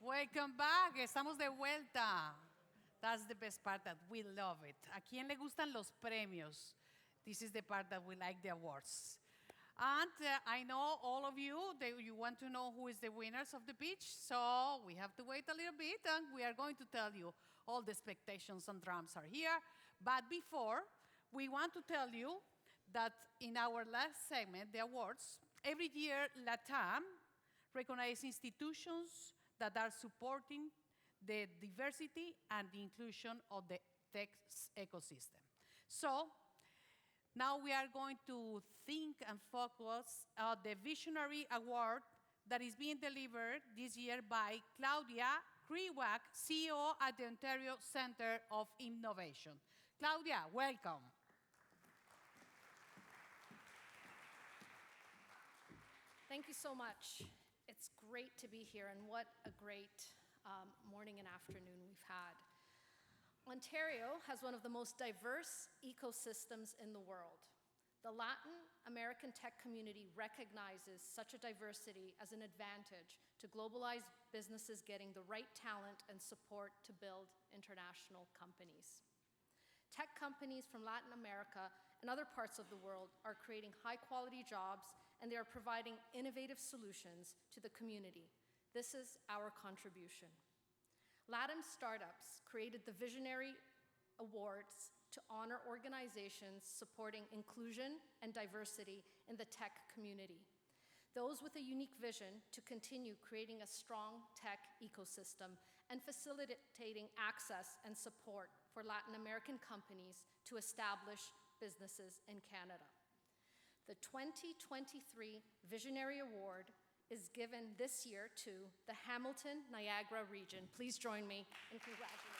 Welcome back. Estamos de vuelta. That's the best part that we love it. ¿A quién le gustan los premios? This is the part that we like the awards. And I know all of you, you want to know who is the winners of the pitch, so we have to wait a little bit, and we are going to tell you all the expectations and drums are here. But before, we want to tell you that in our last segment, the awards, every year LATAM recognizes institutions that are supporting the diversity and the inclusion of the tech ecosystem. So now we are going to think and focus on the Visionary Award that is being delivered this year by Claudia Kriwak, CEO at the Ontario Centre of Innovation. Claudia, welcome. Thank you so much. It's great to be here, and what a great morning and afternoon we've had. Ontario has one of the most diverse ecosystems in the world. The Latin American tech community recognizes such a diversity as an advantage to globalized businesses getting the right talent and support to build international companies. Tech companies from Latin America and other parts of the world are creating high-quality jobs, and they are providing innovative solutions to the community. This is our contribution. LATAM Startups created the Visionary Awards to honor organizations supporting inclusion and diversity in the tech community. Those with a unique vision to continue creating a strong tech ecosystem and facilitating access and support for Latin American companies to establish businesses in Canada. The 2023 Visionary Award is given this year to the Hamilton Niagara region. Please join me in congratulating.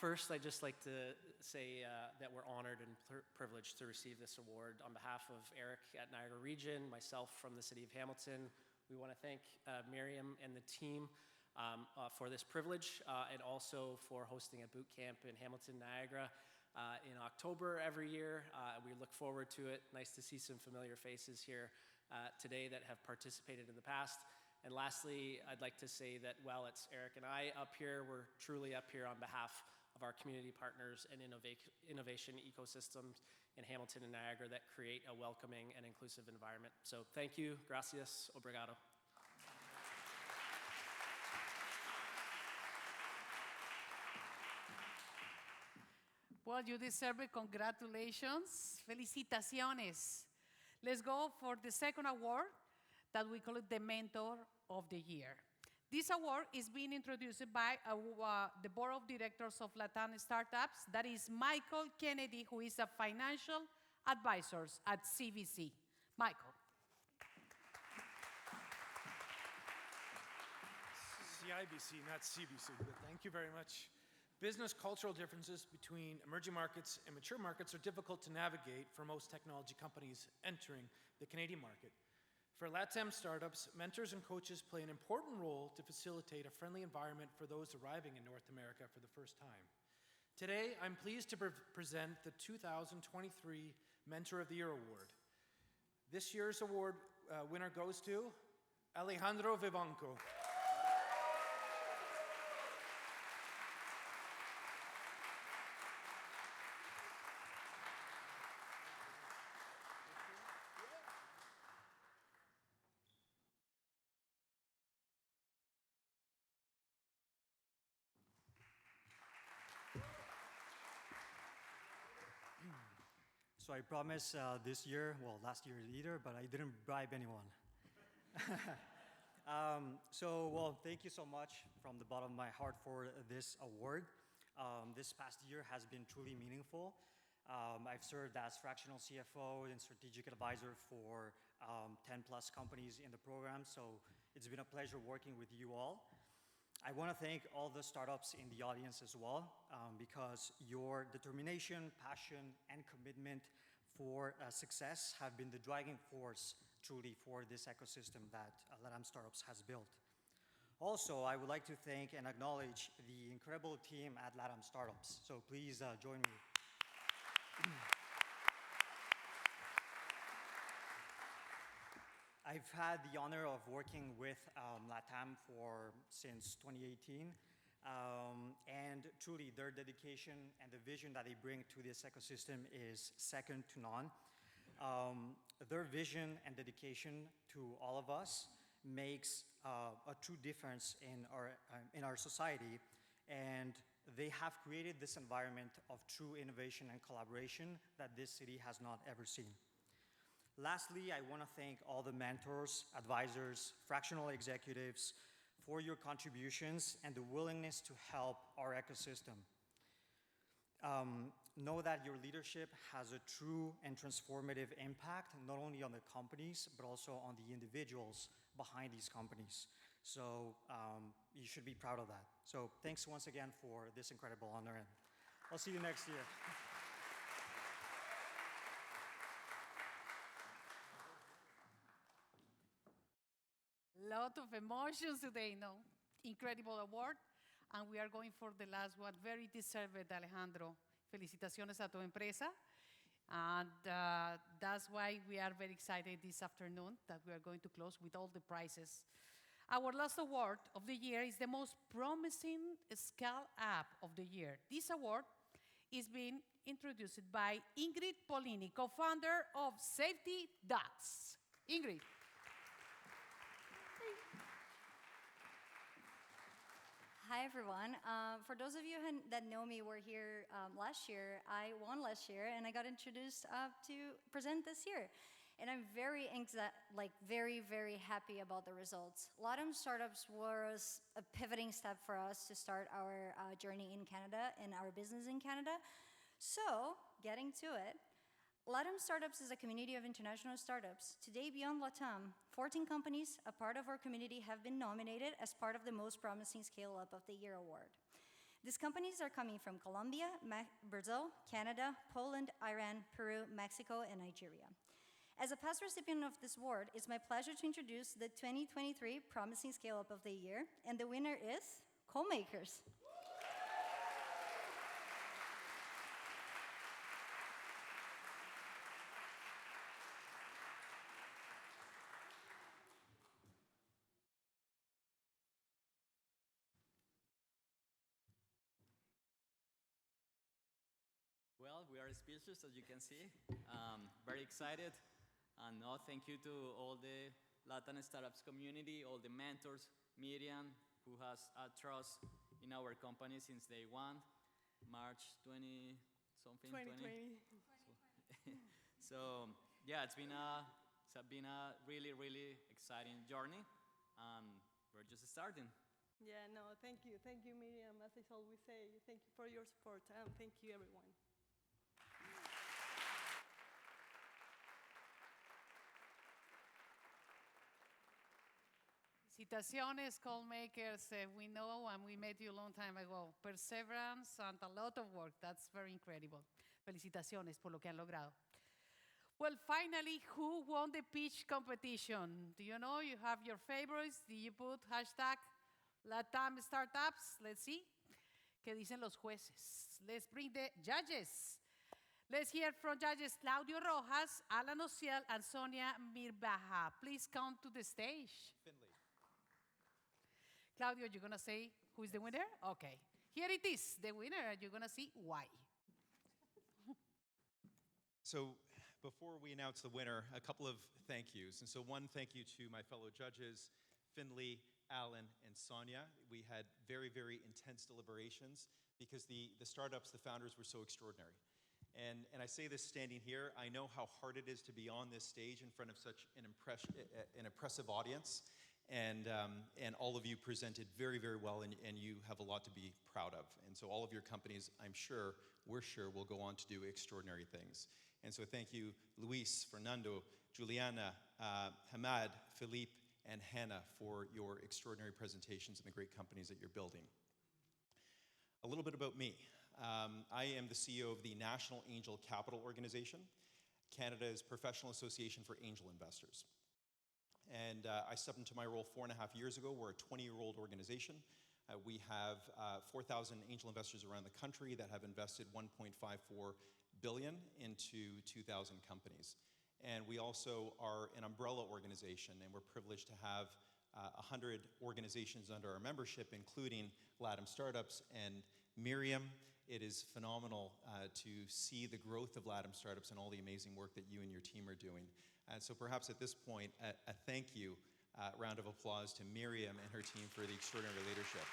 First, I'd just like to say that we're honored and privileged to receive this award on behalf of Eric at Niagara Region, myself from the City of Hamilton. We want to thank Miriam and the team for this privilege and also for hosting a boot camp in Hamilton, Niagara in October every year. We look forward to it. Nice to see some familiar faces here today that have participated in the past. And lastly, I'd like to say that while it's Eric and I up here, we're truly up here on behalf of our community partners and innovation ecosystems in Hamilton and Niagara that create a welcoming and inclusive environment. So thank you, gracias, obrigado. Well, you deserve it. Congratulations. Felicitaciones. Let's go for the second award that we call it the Mentor of the Year. This award is being introduced by the Board of Directors of LATAM Startups. That is Michael Kennedy, who is a financial advisor at CVC. Michael. CIBC, not CBC, but thank you very much. Business cultural differences between emerging markets and mature markets are difficult to navigate for most technology companies entering the Canadian market. For LATAM startups, mentors and coaches play an important role to facilitate a friendly environment for those arriving in North America for the first time. Today, I'm pleased to present the 2023 Mentor of the Year Award. This year's award winner goes to Alejandro Vivanco. So I promise this year, well, last year either, but I didn't bribe anyone. Thank you so much from the bottom of my heart for this award. This past year has been truly meaningful. I've served as fractional CFO and strategic advisor for 10 plus companies in the program. So it's been a pleasure working with you all. I want to thank all the startups in the audience as well, because your determination, passion, and commitment for success have been the driving force truly for this ecosystem that LATAM Startups has built. Also, I would like to thank and acknowledge the incredible team at LATAM Startups. So please join me. I've had the honor of working with LATAM since 2018, and truly their dedication and the vision that they bring to this ecosystem is second to none. Their vision and dedication to all of us makes a true difference in our society, and they have created this environment of true innovation and collaboration that this city has not ever seen. Lastly, I want to thank all the mentors, advisors, fractional executives for your contributions and the willingness to help our ecosystem. Know that your leadership has a true and transformative impact, not only on the companies, but also on the individuals behind these companies. So you should be proud of that. So thanks once again for this incredible honor, and I'll see you next year. Lot of emotions today, no? Incredible award. And we are going for the last one. Very deserved, Alejandro. Felicitaciones a tu empresa. And that's why we are very excited this afternoon that we are going to close with all the prizes. Our last award of the year is the most promising Scaleup of the year. This award is being introduced by Ingrid Polini, co-founder of Safety Dots. Ingrid. Hi, everyone. For those of you that know me, were here last year. I won last year, and I got introduced to present this year. And I'm very happy about the results. LATAM Startups was a pivoting step for us to start our journey in Canada and our business in Canada. So, getting to it, LATAM Startups is a community of international startups. Today, beyond LATAM, 14 companies, a part of our community, have been nominated as part of the Most Promising Scale-Up of the Year award. These companies are coming from Colombia, Brazil, Canada, Poland, Iran, Peru, Mexico, and Nigeria. As a past recipient of this award, it's my pleasure to introduce the 2023 Promising Scale-Up of the Year, and the winner is Co-Makers. Well, we are speechless, as you can see. Very excited. And thank you to all the Latin startups community, all the mentors, Miriam, who has trust in our company since day one, March 20-something. 2020. So yeah, it's been a really, really exciting journey. We're just starting. Yeah, no, thank you. Thank you, Miriam. As I always say, thank you for your support, and thank you, everyone. Felicitaciones, Co-Makers. We know and we met you a long time ago. Perseverance and a lot of work. That's very incredible. Felicitaciones por lo que han logrado. Well, finally, who won the pitch competition? Do you know? You have your favorites. Did you put hashtag LATAM Startups? Let's see. ¿Qué dicen los jueces? Let's bring the judges. Let's hear from judges Claudio Rojas, Allan, Oziel, and Sonia Mirbaha. Please come to the stage. Finley. Claudio, you're going to say who is the winner? Okay. Here it is, the winner. You're going to see why. So before we announce the winner, a couple of thank yous. And so one thank you to my fellow judges, Finley, Allan, and Sonia. We had very, very intense deliberations because the startups, the founders were so extraordinary. And I say this standing here, I know how hard it is to be on this stage in front of such an impressive audience. And all of you presented very, very well, and you have a lot to be proud of. And so all of your companies, we're sure, will go on to do extraordinary things. And so thank you, Luis, Fernando, Juliana, Hamad, Philippe, and Hannah for your extraordinary presentations and the great companies that you're building. A little bit about me. I am the CEO of the National Angel Capital Organization, Canada's professional association for angel investors. And I stepped into my role 4.5 years ago. We're a 20-year-old organization. We have 4,000 angel investors around the country that have invested $1.54 billion into 2,000 companies. And we also are an umbrella organization, and we're privileged to have 100 organizations under our membership, including LATAM Startups and Miriam. It is phenomenal to see the growth of LATAM Startups and all the amazing work that you and your team are doing. So perhaps at this point, a thank you, round of applause to Miriam and her team for the extraordinary leadership.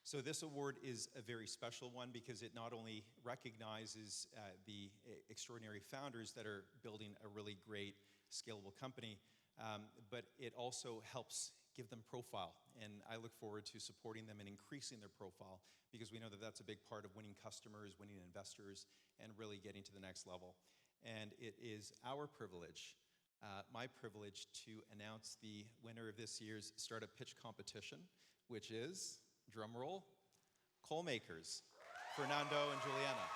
So this award is a very special one because it not only recognizes the extraordinary founders that are building a really great scalable company, but it also helps give them profile. And I look forward to supporting them and increasing their profile because we know that that's a big part of winning customers, winning investors, and really getting to the next level. And it is our privilege, my privilege, to announce the winner of this year's Startup Pitch Competition, which is, drum roll, Coalmakers, Fernando and Juliana.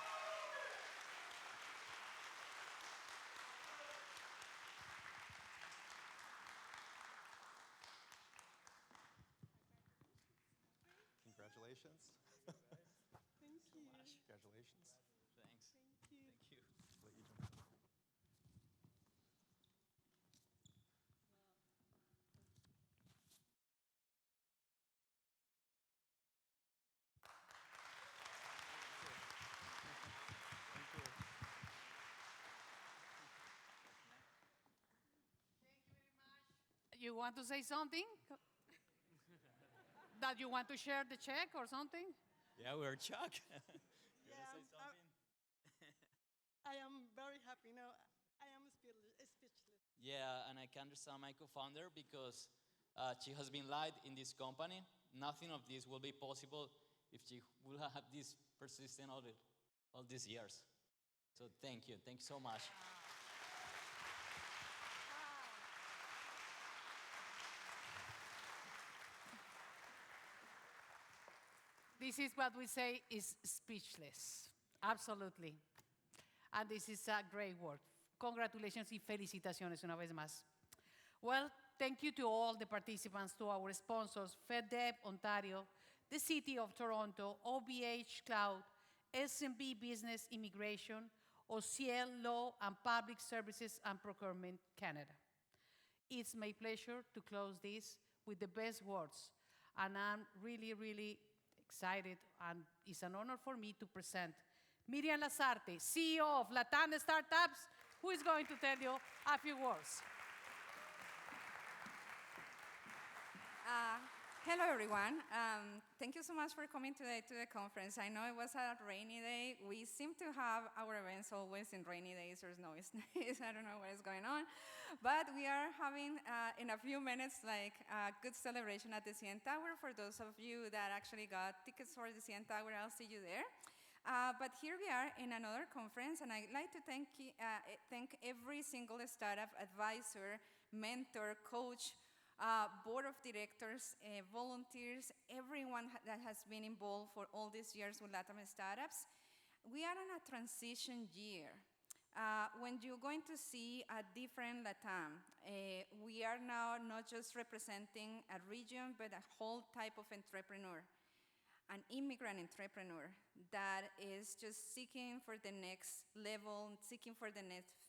Congratulations. Thank you. Congratulations. Thanks. Thank you. Thank you. Let you jump. You want to say something? That you want to share the check or something? Yeah, we're shocked. You Yeah, want to say something? I am very happy. No, I am speechless. Yeah, and I can understand my co-founder because she has been light in this company. Nothing of this will be possible if she will have this persistent all these years. So thank you so much. This is what we say is speechless. Absolutely. And this is a great work. Congratulations y felicitaciones una vez más. Well, thank you to all the participants, to our sponsors, FedDev Ontario, the City of Toronto, OBH Cloud, SMB Business Immigration, Oziel Law and Public Services and Procurement Canada. It's my pleasure to close this with the best words. And I'm really, really excited, and it's an honor for me to present Miriam Lazarte, CEO of LATAM Startups, who is going to tell you a few words. Hello, everyone. Thank you so much for coming today to the conference. I know it was a rainy day. We seem to have our events always in rainy days or snowy days. I don't know what is going on. But we are having, in a few minutes, like a good celebration at the CN Tower. For those of you that actually got tickets for the CN Tower, I'll see you there. But here we are in another conference, and I'd like to thank every single startup advisor, mentor, coach, board of directors, volunteers, everyone that has been involved for all these years with LATAM Startups. We are in a transition year. When you're going to see a different LATAM, we are now not just representing a region, but a whole type of entrepreneur, an immigrant entrepreneur that is just seeking for the next level, seeking for the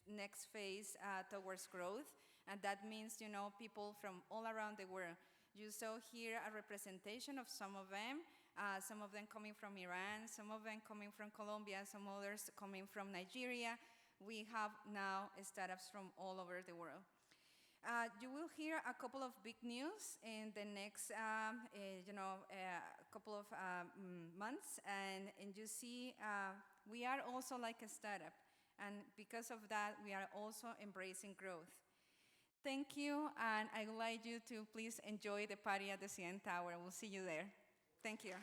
next phase towards growth. And that means, people from all around the world. You saw here a representation of some of them coming from Iran, some of them coming from Colombia, some others coming from Nigeria. We have now startups from all over the world. You will hear a couple of big news in the next, couple of months, and you see we are also like a startup, and because of that, we are also embracing growth. Thank you, and I would like you to please enjoy the party at the CN Tower. We'll see you there. Thank you.